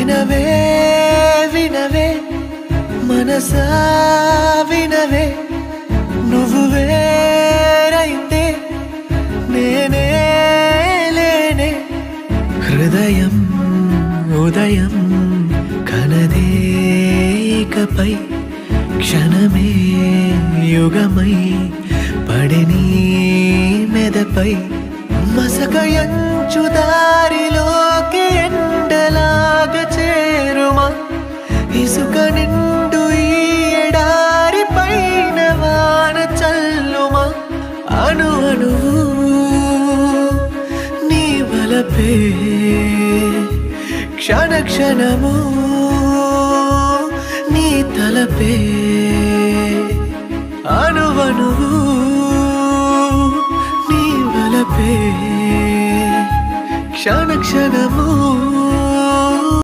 వినవే వినవే మనసా వినవే నువ్వు వేరైతే నేనే లేనే హృదయం ఉదయం కనదే ఇకపై క్షణమే యుగమై పడిని మెదపై మసకయంచు దారిలోకి ఎండలాగా చేరుమా ఇసుక నిండు ఈ ఎడారి పైన వాన చల్లుమా అణు అణువు నీ వలపే క్షణ క్షణము నీ తలపే అణువణువు నీ వలపే క్షణ క్షణము